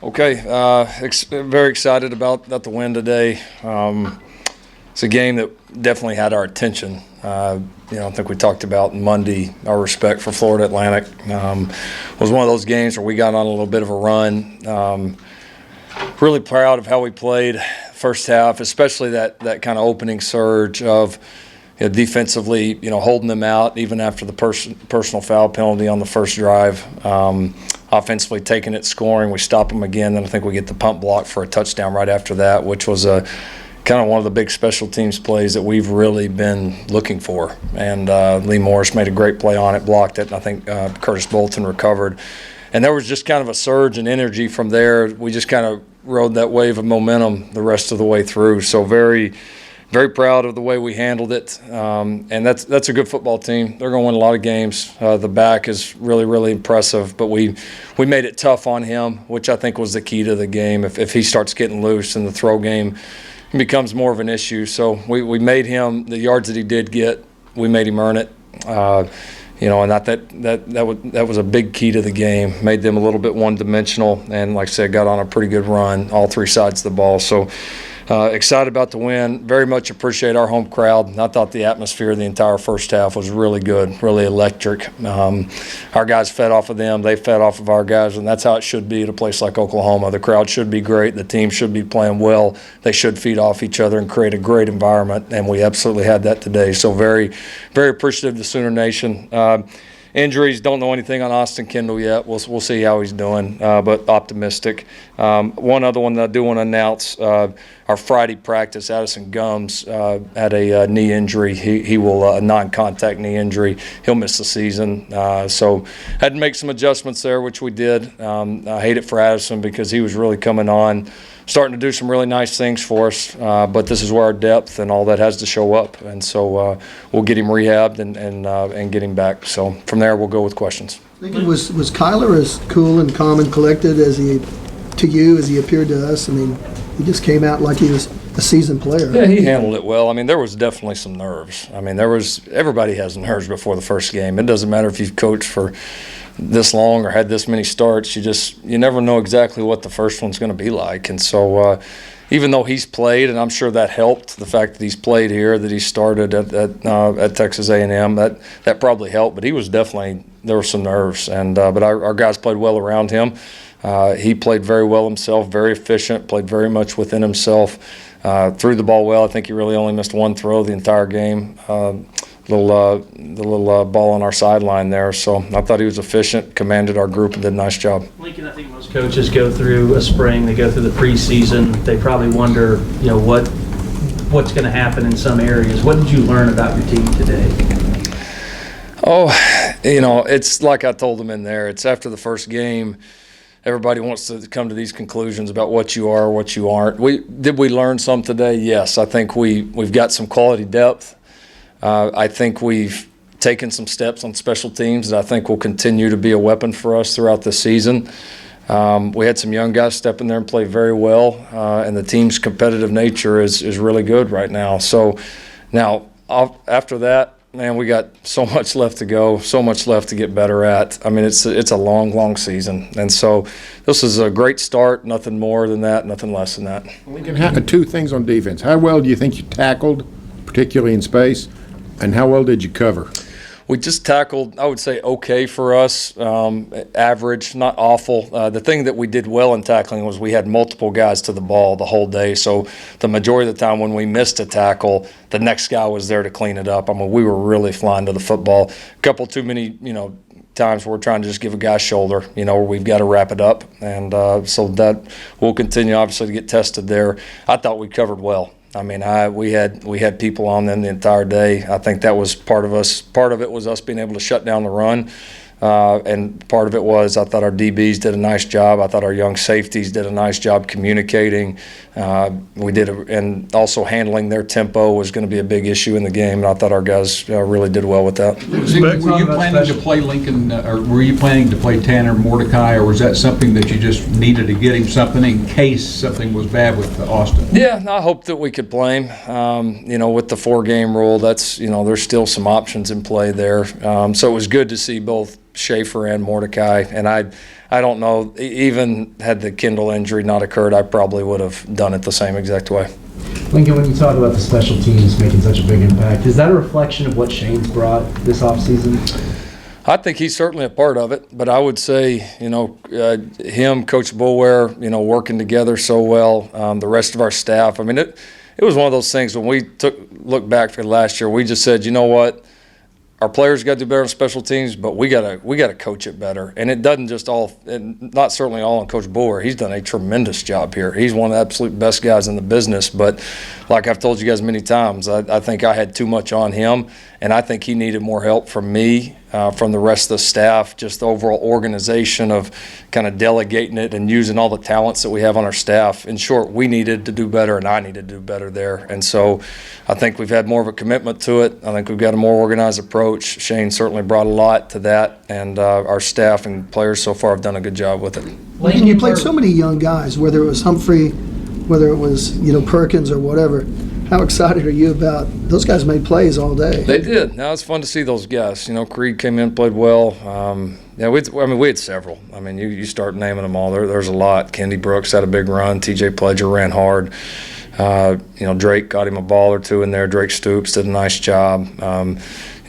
Okay, very excited about the win today. It's a game that definitely had our attention. I think we talked about Monday, our respect for Florida Atlantic. Was one of those games where we got on a little bit of a run. Really proud of how we played first half, especially that kind of opening surge of defensively, holding them out even after the personal foul penalty on the first drive. Offensively taking it, scoring, we stop them again. Then I think we get the pump block for a touchdown right after that, which was a kind of one of the big special teams plays that we've really been looking for. And Lee Morris made a great play on it, blocked it, and I think Curtis Bolton recovered. And there was just kind of a surge in energy from there. We just kind of rode that wave of momentum the rest of the way through. So very, very proud of the way we handled it. And that's a good football team. They're going to win a lot of games. The back is really, really impressive. But we made it tough on him, which I think was the key to the game. If he starts getting loose in the throw game, it becomes more of an issue. So we made him, the yards that he did get, we made him earn it. And that was a big key to the game. Made them a little bit one-dimensional, and like I said, got on a pretty good run, all three sides of the ball. So excited about the win. Very much appreciate our home crowd. I thought the atmosphere of the entire first half was really good, really electric. Our guys fed off of them. They fed off of our guys, and that's how it should be at a place like Oklahoma. The crowd should be great. The team should be playing well. They should feed off each other and create a great environment, and we absolutely had that today. So very, very appreciative of the Sooner Nation. Injuries, don't know anything on Austin Kendall yet. We'll see how he's doing, but optimistic. One other one that I do want to announce, our Friday practice, Addison Gums had a knee injury. He will, a non-contact knee injury. He'll miss the season. So had to make some adjustments there, which we did. I hate it for Addison because he was really coming on, starting to do some really nice things for us, but this is where our depth and all that has to show up. And so we'll get him rehabbed and get him back. So from there, we'll go with questions. Was Kyler as cool and calm and collected as he appeared to us? I mean, he just came out like he was a seasoned player. Yeah, he handled it well. I mean, there was definitely some nerves. I mean, everybody has nerves before the first game. It doesn't matter if you've coached for this long or had this many starts. You never know exactly what the first one's going to be like. And so even though he's played, and I'm sure that helped, the fact that he's played here, that he started at Texas A&M, that probably helped. But he was definitely, there were some nerves. And but our guys played well around him. He played very well himself, very efficient, played very much within himself, threw the ball well. I think he really only missed one throw the entire game. The little ball on our sideline there. So I thought he was efficient, commanded our group, and did a nice job. Lincoln, I think most coaches go through a spring, they go through the preseason. They probably wonder, what's going to happen in some areas. What did you learn about your team today? Oh, it's like I told them in there. It's after the first game. Everybody wants to come to these conclusions about what you are, what you aren't. Did we learn some today? Yes. I think we've got some quality depth. I think we've taken some steps on special teams that I think will continue to be a weapon for us throughout the season. We had some young guys step in there and play very well, and the team's competitive nature is really good right now. So now after that, man, we got so much left to go, so much left to get better at. I mean, it's a long, long season. And so this is a great start, nothing more than that, nothing less than that. Lincoln, two things on defense. How well do you think you tackled, particularly in space, and how well did you cover? We just tackled, I would say, okay for us, average, not awful. The thing that we did well in tackling was we had multiple guys to the ball the whole day. So the majority of the time when we missed a tackle, the next guy was there to clean it up. I mean, we were really flying to the football. A couple too many, times where we're trying to just give a guy shoulder, where we've got to wrap it up. And so that will continue, obviously, to get tested there. I thought we covered well. I mean, we had people on them the entire day. I think that was part of us. Part of it was us being able to shut down the run. And part of it was I thought our DBs did a nice job. I thought our young safeties did a nice job communicating. And also handling their tempo was going to be a big issue in the game, and I thought our guys really did well with that. Were you planning to play Lincoln, or were you planning to play Tanner Mordecai, or was that something that you just needed to get him something in case something was bad with Austin? Yeah, I hope that we could play him. With the 4-game rule, that's there's still some options in play there. So it was good to see both Schaefer and Mordecai, and I don't know, even had the Kendall injury not occurred, I probably would have done it the same exact way. Lincoln, when you talk about the special teams making such a big impact, is that a reflection of what Shane's brought this offseason? I think he's certainly a part of it, but I would say, him, Coach Boulware, working together so well, the rest of our staff. I mean, it was one of those things when we look back for last year, we just said, you know what, our players got to do better on special teams, but we got to coach it better. And it doesn't just not certainly all on Coach Boulware. He's done a tremendous job here. He's one of the absolute best guys in the business. But like I've told you guys many times, I think I had too much on him, and I think he needed more help from me, from the rest of the staff, just the overall organization of kind of delegating it and using all the talents that we have on our staff. In short, we needed to do better, and I needed to do better there. And so I think we've had more of a commitment to it. I think we've got a more organized approach. Shane certainly brought a lot to that, and our staff and players so far have done a good job with it. And you played so many young guys, whether it was Humphrey, whether it was Perkins or whatever. How excited are you about those guys? Made plays all day. They did. Now it's fun to see those guys. Creed came in, played well. We had several. I mean, you start naming them all. There's a lot. Kendi Brooks had a big run. T.J. Pledger ran hard. Drake got him a ball or two in there. Drake Stoops did a nice job.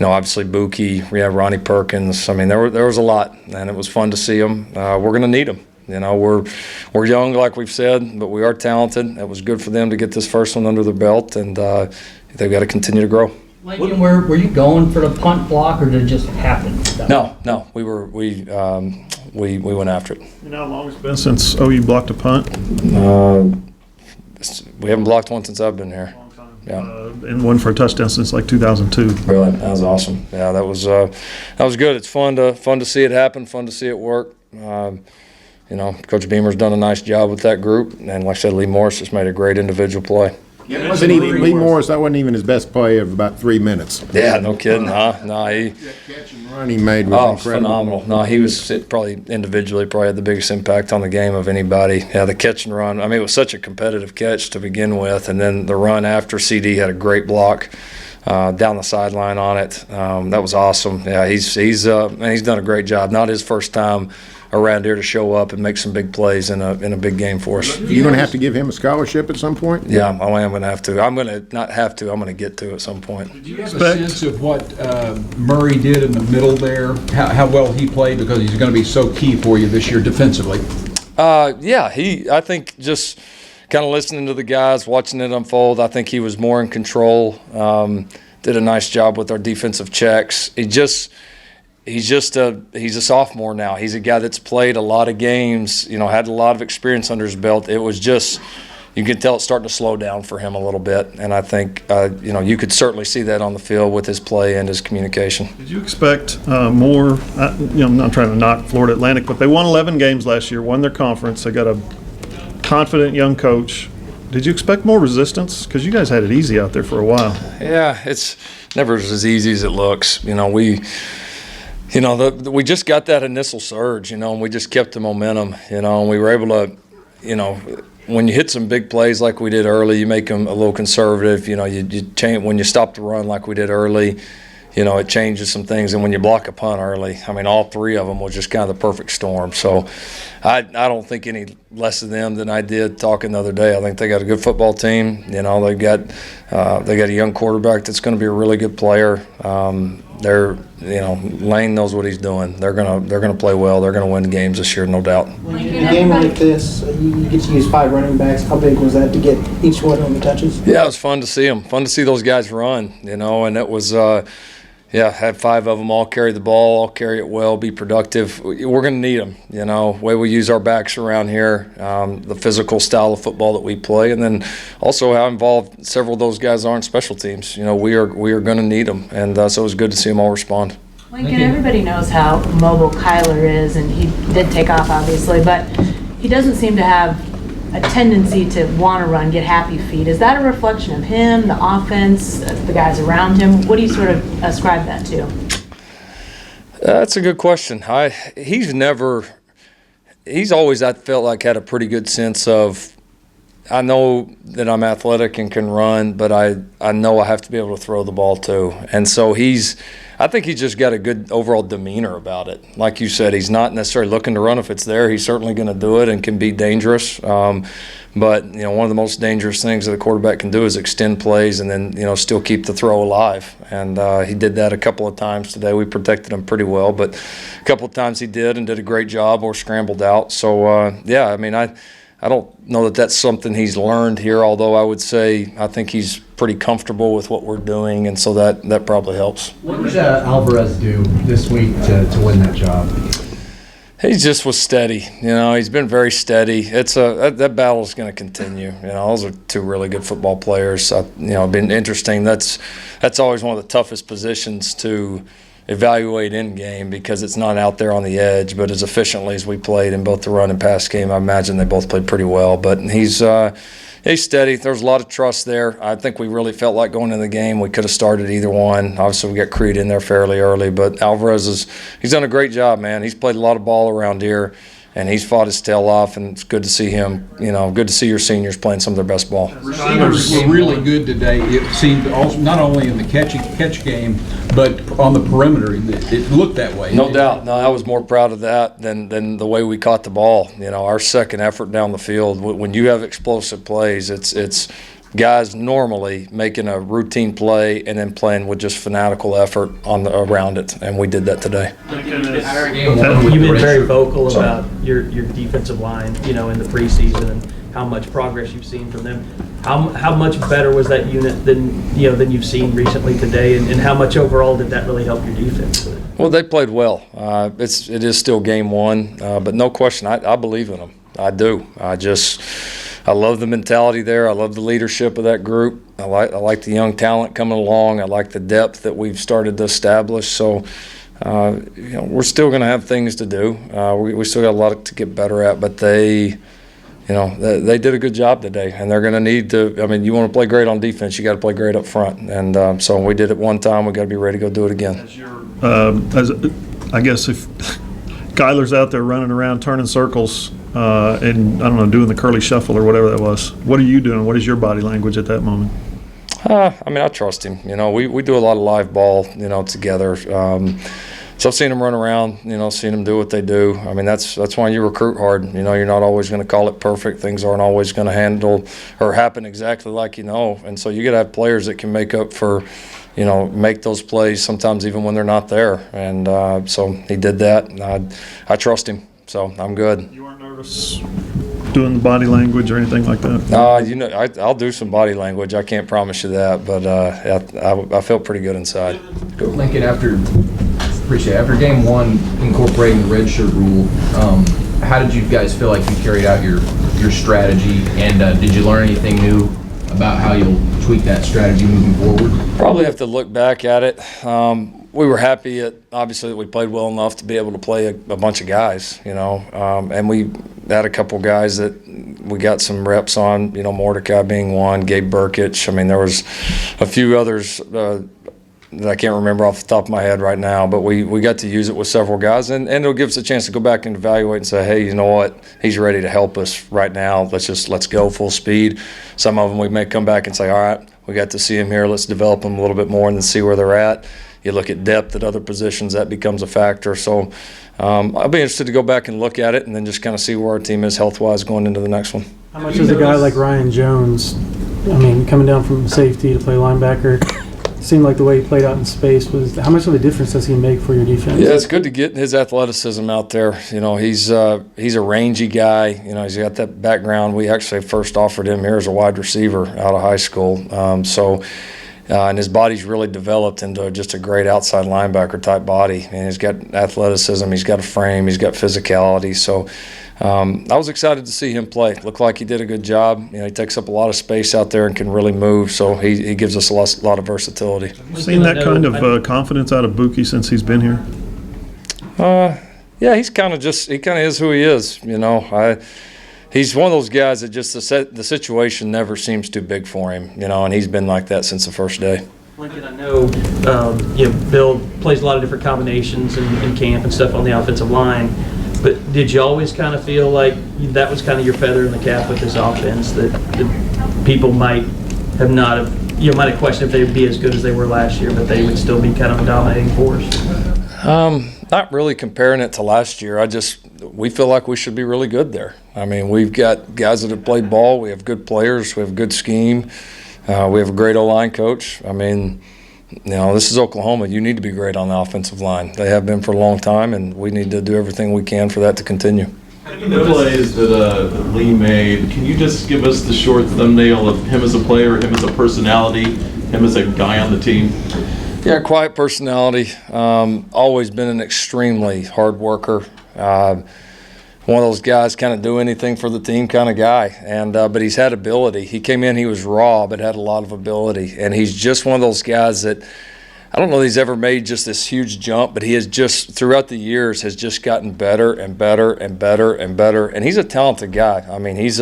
Obviously Buki. We have Ronnie Perkins. I mean, there was a lot, and it was fun to see them. We're going to need them. We're young, like we've said, but we are talented. It was good for them to get this first one under their belt, and they've got to continue to grow. Lincoln, were you going for the punt block, or did it just happen? No, we went after it. You know how long it's been since OU blocked a punt? We haven't blocked one since I've been here. Long time. Yeah. And one for a touchdown since like 2002. Really, that was awesome. Yeah, that was good. It's fun to see it happen. Fun to see it work. Coach Beamer's done a nice job with that group, and like I said, Lee Morris just made a great individual play. It wasn't even Lee Morris. That wasn't even his best play of about 3 minutes. Yeah, no kidding. That catch and run he made was incredible. Phenomenal. No, he was probably individually had the biggest impact on the game of anybody. Yeah, the catch and run. I mean, it was such a competitive catch to begin with, and then the run after CD had a great block down the sideline on it. That was awesome. Yeah, he's done a great job. Not his first time around here to show up and make some big plays in a big game for us. You're going to have to give him a scholarship at some point? Yeah, I am going to have to. I'm going to not have to. I'm going to get to at some point. Did you have a sense of what Murray did in the middle there? How well he played, because he's going to be so key for you this year defensively? I think just kind of listening to the guys, watching it unfold, I think he was more in control. Did a nice job with our defensive checks. He's a sophomore now. He's a guy that's played a lot of games, had a lot of experience under his belt. It was just, you could tell it's starting to slow down for him a little bit. And I think, you could certainly see that on the field with his play and his communication. Did you expect more? I'm not trying to knock Florida Atlantic, but they won 11 games last year, won their conference. They got a confident young coach. Did you expect more resistance? Because you guys had it easy out there for a while. Yeah, it's never as easy as it looks. We just got that initial surge, and we just kept the momentum, and we were able to, when you hit some big plays like we did early, you make them a little conservative. You change when you stop the run like we did early. It changes some things. And when you block a punt early, I mean, all three of them was just kind of the perfect storm. So I don't think any less of them than I did talking the other day. I think they got a good football team. They've got a young quarterback that's going to be a really good player. Lane knows what he's doing. They're gonna play well. They're gonna win games this year, no doubt. In a game like this, you get to use 5 running backs. How big was that to get each one on the touches? Yeah, it was fun to see them. Fun to see those guys run. And it was. Had 5 of them all carry the ball, all carry it well, be productive. We're going to need them, the way we use our backs around here, the physical style of football that we play, and then also how involved several of those guys are in special teams. We are going to need them, and so it was good to see them all respond. Lincoln, everybody knows how mobile Kyler is, and he did take off, obviously, but he doesn't seem to have a tendency to want to run, get happy feet. Is that a reflection of him, the offense, the guys around him? What do you sort of ascribe that to? That's a good question. He's always, I felt like, had a pretty good sense of I know that I'm athletic and can run, but I know I have to be able to throw the ball too. And so I think he's just got a good overall demeanor about it. Like you said, he's not necessarily looking to run if it's there. He's certainly going to do it and can be dangerous. But, one of the most dangerous things that a quarterback can do is extend plays and then, still keep the throw alive. And he did that a couple of times today. We protected him pretty well, but a couple of times he did and did a great job or scrambled out. So, I don't know that that's something he's learned here, although I would say I think he's pretty comfortable with what we're doing, and so that probably helps. What did Alvarez do this week to win that job? He just was steady. He's been very steady. That battle is going to continue. Those are two really good football players. Been interesting. That's always one of the toughest positions to evaluate in game because it's not out there on the edge, but as efficiently as we played in both the run and pass game, I imagine they both played pretty well. But he's steady. There's a lot of trust there. I think we really felt like going into the game we could have started either one. Obviously, we got Creed in there fairly early, but Alvarez he's done a great job, man. He's played a lot of ball around here, and he's fought his tail off, and it's good to see him. Good to see your seniors playing some of their best ball. Receivers were really good today. It seemed also not only in the catch game, but on the perimeter. It looked that way. No doubt. No, I was more proud of that than the way we caught the ball. Our second effort down the field. When you have explosive plays, it's guys normally making a routine play and then playing with just fanatical effort around it, and we did that today. You've been very vocal about your defensive line, in the preseason and how much progress you've seen from them. How much better was that unit than you've seen recently today, and how much overall did that really help your defense? Well, they played well. It is still game one, but no question, I believe in them. I do. I love the mentality there. I love the leadership of that group. I like the young talent coming along. I like the depth that we've started to establish. So, we're still going to have things to do. We still got a lot to get better at, but they did a good job today, and they're going to need to. You want to play great on defense, you got to play great up front. And so we did it one time. We got to be ready to go do it again. I guess if Kyler's out there running around turning circles and, I don't know, doing the curly shuffle or whatever that was, what are you doing? What is your body language at that moment? I trust him. We do a lot of live ball, together. So I've seen them run around, seen them do what they do. That's why you recruit hard. You're not always going to call it perfect. Things aren't always going to handle or happen exactly like And so you got to have players that can make up for, make those plays sometimes even when they're not there. And so he did that. And I trust him. So I'm good. You weren't nervous doing body language or anything like that? I'll do some body language. I can't promise you that, but I felt pretty good inside. Lincoln, after game one, incorporating the redshirt rule, how did you guys feel like you carried out your strategy, and did you learn anything new about how you'll tweak that strategy moving forward? Probably have to look back at it. We were happy obviously that we played well enough to be able to play a bunch of guys, and we had a couple guys that we got some reps on, Mordecai being one, Gabe Burkich. There was a few others that I can't remember off the top of my head right now, but we got to use it with several guys, and it'll give us a chance to go back and evaluate and say, hey, you know what, he's ready to help us right now. Let's go full speed. Some of them we may come back and say, all right, we got to see him here, let's develop them a little bit more and then see where they're at. You look at depth at other positions, that becomes a factor. So I'll be interested to go back and look at it and then just kind of see where our team is health-wise going into the next one. How much does a guy like Ryan Jones, coming down from safety to play linebacker, seemed like the way he played out in space how much of a difference does he make for your defense? Yeah, it's good to get his athleticism out there. He's a rangy guy. He's got that background. We actually first offered him here as a wide receiver out of high school. And his body's really developed into just a great outside linebacker type body. And he's got athleticism, he's got a frame, he's got physicality. So I was excited to see him play. Looked like he did a good job. He takes up a lot of space out there and can really move. So he gives us a lot of versatility. Seen that kind of confidence out of Buki since he's been here? Yeah, he kind of is who he is. He's one of those guys that just the situation never seems too big for him, and he's been like that since the first day. Lincoln, I know, Bill plays a lot of different combinations in camp and stuff on the offensive line, but did you always kind of feel like that was kind of your feather in the cap with this offense, that people might have not have, you might have questioned if they would be as good as they were last year, but they would still be kind of a dominating force? Not really comparing it to last year. We feel like we should be really good there. I mean, we've got guys that have played ball. We have good players. We have a good scheme. We have a great O-line coach. I mean, this is Oklahoma. You need to be great on the offensive line. They have been for a long time, and we need to do everything we can for that to continue. The plays that Lee made, can you just give us the short thumbnail of him as a player, him as a personality, him as a guy on the team? Yeah, quiet personality. Always been an extremely hard worker. One of those guys, kind of do anything for the team kind of guy. And but he's had ability. He came in, he was raw, but had a lot of ability. And he's just one of those guys that, I don't know that he's ever made just this huge jump, but he has just, throughout the years, has just gotten better and better and better and better. And he's a talented guy. I mean, he's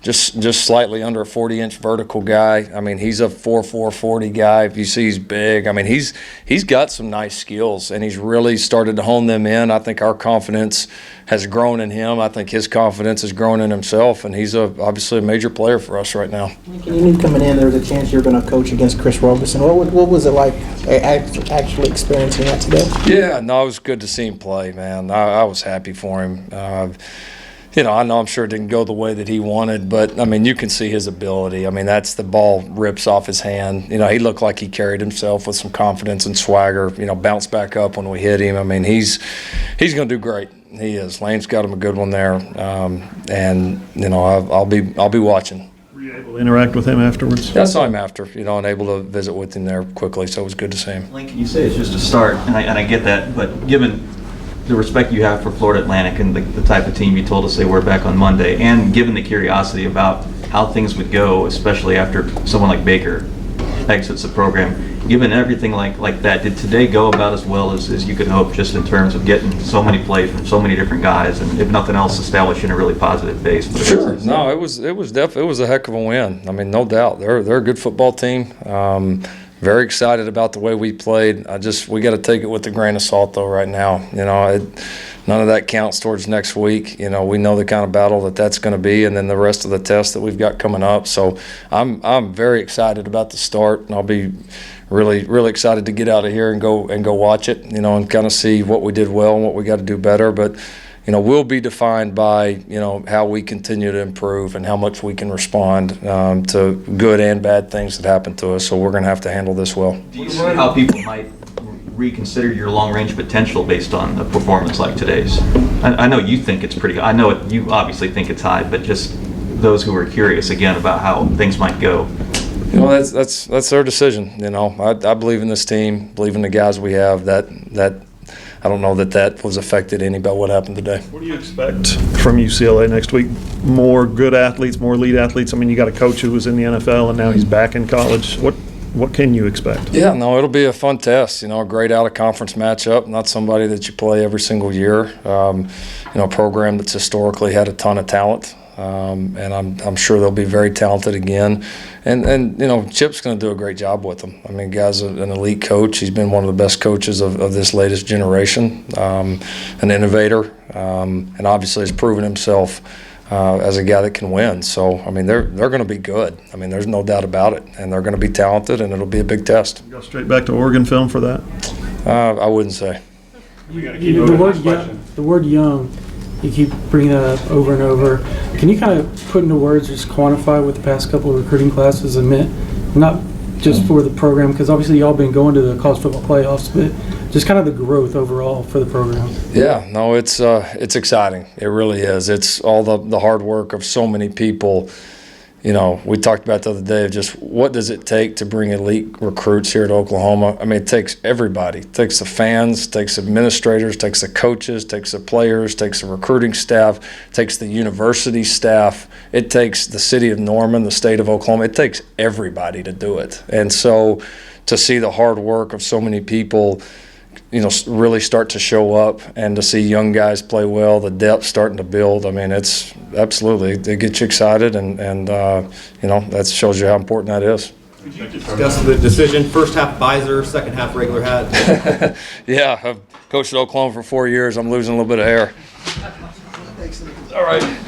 just slightly under a 40-inch vertical guy. I mean, he's a 4'4", 40 guy. If you see, he's big. I mean, he's got some nice skills, and he's really started to hone them in. I think our confidence has grown in him. I think his confidence has grown in himself, and he's obviously a major player for us right now. You knew coming in there was a chance you were going to coach against Chris Roberson. What was it like actually experiencing that today? Yeah, no, it was good to see him play, man. I was happy for him. I'm sure it didn't go the way that he wanted, but, I mean, you can see his ability. I mean, that's the ball rips off his hand. He looked like he carried himself with some confidence and swagger, bounced back up when we hit him. I mean, he's going to do great. He is. Lane's got him a good one there, and I'll be watching. Were you able to interact with him afterwards? Yeah, I saw him after, and able to visit with him there quickly, so it was good to see him. Lane, can you say it's just a start, and I get that, but given the respect you have for Florida Atlantic and the type of team you told us they were back on Monday, and given the curiosity about how things would go, especially after someone like Baker exits the program, given everything like that, did today go about as well as you could hope, just in terms of getting so many plays from so many different guys, and if nothing else, establishing a really positive base? Sure. No, it was a heck of a win. I mean, no doubt. They're a good football team. Very excited about the way we played. We got to take it with a grain of salt though right now. None of that counts towards next week. We know the kind of battle that's going to be, and then the rest of the tests that we've got coming up. So I'm very excited about the start, and I'll be really, really excited to get out of here and go watch it, and kind of see what we did well and what we got to do better. But we'll be defined by, how we continue to improve and how much we can respond to good and bad things that happen to us. So we're going to have to handle this well. Do you see how people might reconsider your long-range potential based on a performance like today's? I know you think it's pretty. I know you obviously think it's high, but just those who are curious again about how things might go. That's their decision. I believe in this team, believe in the guys we have. That I don't know that was affected any by what happened today. What do you expect from UCLA next week? More good athletes, more elite athletes? I mean, you got a coach who was in the NFL and now he's back in college. What can you expect? Yeah, no, it'll be a fun test. A great out-of-conference matchup, not somebody that you play every single year. A program that's historically had a ton of talent. And I'm sure they'll be very talented again. And Chip's going to do a great job with them. I mean, guy's an elite coach. He's been one of the best coaches of this latest generation, an innovator, and obviously has proven himself as a guy that can win. So, I mean, they're going to be good. I mean, there's no doubt about it. And they're going to be talented, and it'll be a big test. Go straight back to Oregon film for that? I wouldn't say. The word young, you keep bringing that up over and over. Can you kind of put into words, just quantify what the past couple of recruiting classes have meant? Not just for the program, because obviously y'all been going to the college football playoffs, but just kind of the growth overall for the program. Yeah, no, it's exciting. It really is. It's all the hard work of so many people. We talked about the other day of just what does it take to bring elite recruits here to Oklahoma. I mean, it takes everybody. It takes the fans, it takes administrators, it takes the coaches, it takes the players, it takes the recruiting staff, it takes the university staff, it takes the city of Norman, the state of Oklahoma. It takes everybody to do it. And so to see the hard work of so many people really start to show up, and to see young guys play well, the depth starting to build. I mean, it's absolutely, it gets you excited, and that shows you how important that is. Could you discuss the decision, first half visor, second half regular hat? Yeah, I've coached at Oklahoma for 4 years. I'm losing a little bit of hair. All right.